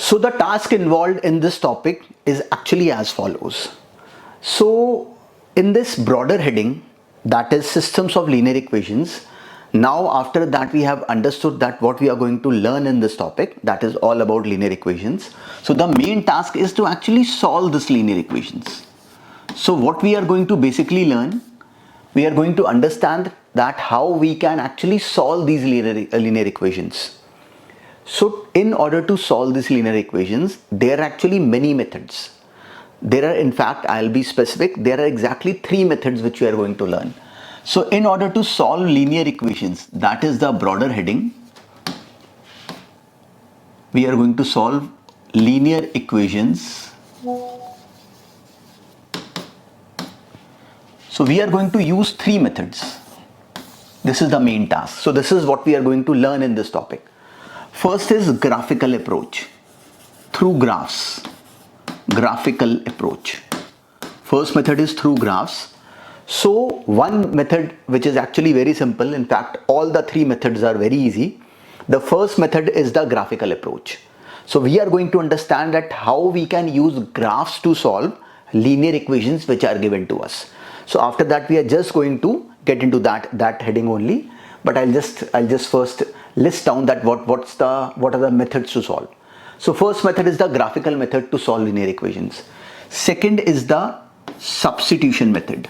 So the task involved in this topic is actually as follows. So in this broader heading, that is systems of linear equations, now after that we have understood that what we are going to learn in this topic, that is all about linear equations. So the main task is to actually solve this linear equations. So what we are going to basically learn, we are going to understand that how we can actually solve these linear equations. So in order to solve these linear equations, there are actually many methods. There are, in fact, I'll be specific, there are exactly 3 methods which we are going to learn. So in order to solve linear equations, that is the broader heading, we are going to solve linear equations. So we are going to use 3 methods. This is the main task. So this is what we are going to learn in this topic. First is graphical approach through graphs. Graphical approach. First method is through graphs. So one method which is actually very simple, in fact all the 3 methods are very easy. The first method is the graphical approach. So we are going to understand that how we can use graphs to solve linear equations which are given to us. So after that we are just going to get into that heading only, but I'll just first list down that what are the methods to solve. So first method is the graphical method to solve linear equations. Second is the substitution method.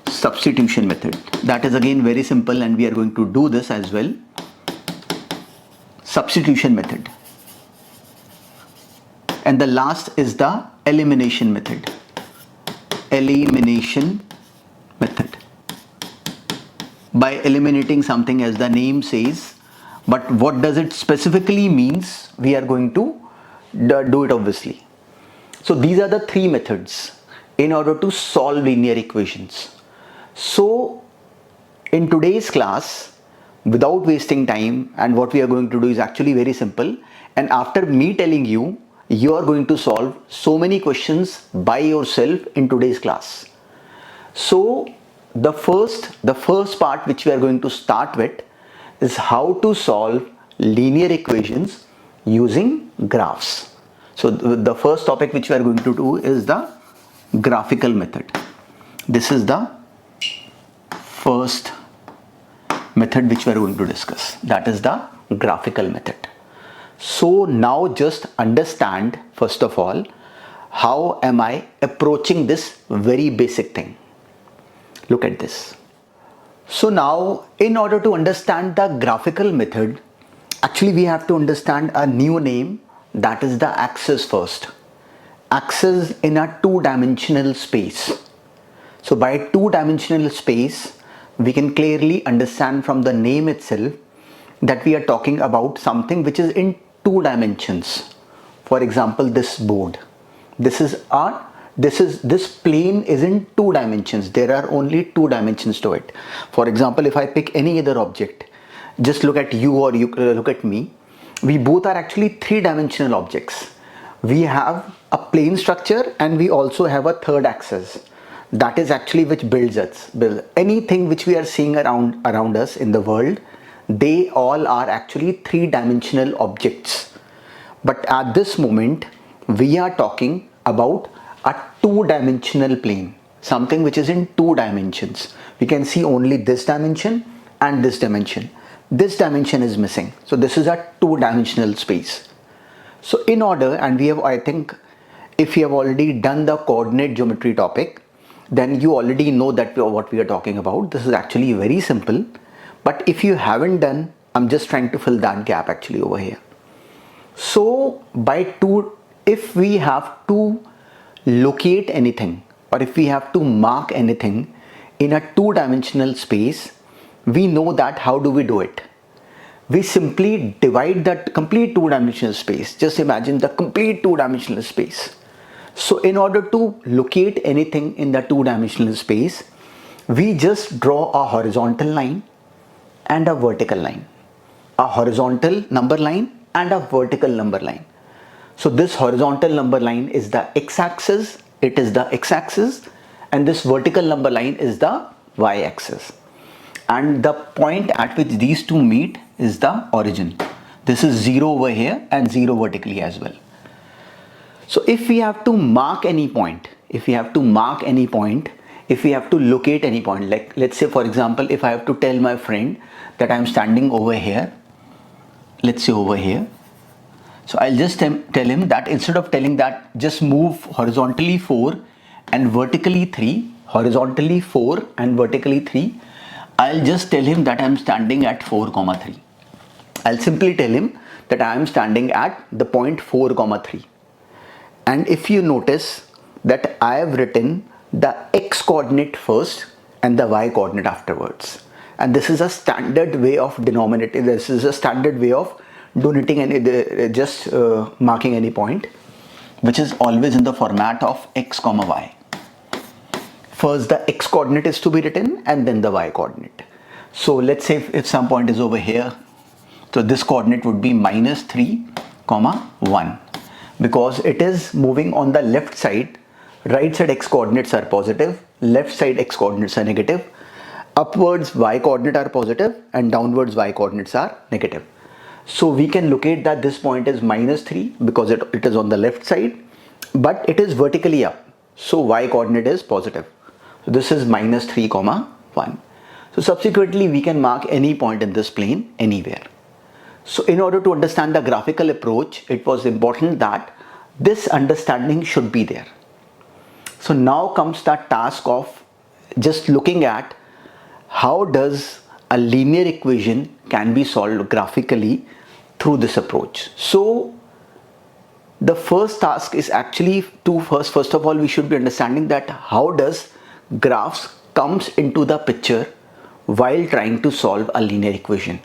Substitution method, that is again very simple and we are going to do this as well. Substitution method. And the last is the elimination method. Elimination method. By eliminating something, as the name says, but what does it specifically means, we are going to do it obviously. So these are the 3 methods in order to solve linear equations. So in today's class, without wasting time, and what we are going to do is actually very simple, and after me telling you, you are going to solve so many questions by yourself in today's class. So the first part which we are going to start with is how to solve linear equations using graphs. So the first topic which we are going to do is the graphical method. This is the first method which we are going to discuss, that is the graphical method. So now just understand first of all, how am I approaching this very basic thing. Look at this. So now in order to understand the graphical method, actually we have to understand a new name, that is the axis first. Axis in a 2-dimensional space. So by 2-dimensional space, we can clearly understand from the name itself that we are talking about something which is in 2 dimensions. For example, this board. This plane is in 2 dimensions. There are only 2 dimensions to it. For example, if I pick any other object, just look at you or you look at me. We both are actually 3-dimensional objects. We have a plane structure and we also have a third axis. That is actually which builds us. Anything which we are seeing around us in the world, they all are actually 3-dimensional objects. But at this moment, we are talking about a 2-dimensional plane, something which is in 2 dimensions. We can see only this dimension and this dimension. This dimension is missing. So this is a 2-dimensional space. So in order, and we have, I think, if you have already done the coordinate geometry topic, then you already know that what we are talking about. This is actually very simple. But if you haven't done, I'm just trying to fill that gap actually over here. So if we have to locate anything, or if we have to mark anything in a 2-dimensional space, we know that how do we do it? We simply divide that complete 2-dimensional space. Just imagine the complete 2-dimensional space. So in order to locate anything in the 2-dimensional space, we just draw a horizontal line and a vertical line. A horizontal number line and a vertical number line. So this horizontal number line is the x-axis, it is the x-axis, and this vertical number line is the y-axis. And the point at which these two meet is the origin. This is 0 over here and 0 vertically as well. So if we have to mark any point, if we have to locate any point, like let's say for example, if I have to tell my friend that I'm standing over here, let's say over here. So I'll just tell him that instead of telling that just move horizontally 4 and vertically 3, horizontally 4 and vertically 3, I'll just tell him that I'm standing at 4, 3. I'll simply tell him that I am standing at the point 4, 3. And if you notice that I have written the x coordinate first and the y coordinate afterwards. And this is a standard way of denominating, this is a standard way of donating any, marking any point, which is always in the format of x comma y. First the x coordinate is to be written and then the y coordinate. So let's say if some point is over here, so this coordinate would be -3, 1, because it is moving on the left side. Right side x coordinates are positive, left side x coordinates are negative, upwards y coordinate are positive and downwards y coordinates are negative. So we can locate that this point is -3 because it is on the left side, but it is vertically up, so y coordinate is positive. So this is -3, 1. So subsequently we can mark any point in this plane anywhere. So in order to understand the graphical approach, it was important that this understanding should be there. So now comes the task of just looking at how does a linear equation can be solved graphically through this approach. So the first task is actually to first of all we should be understanding that how does graphs comes into the picture while trying to solve a linear equation.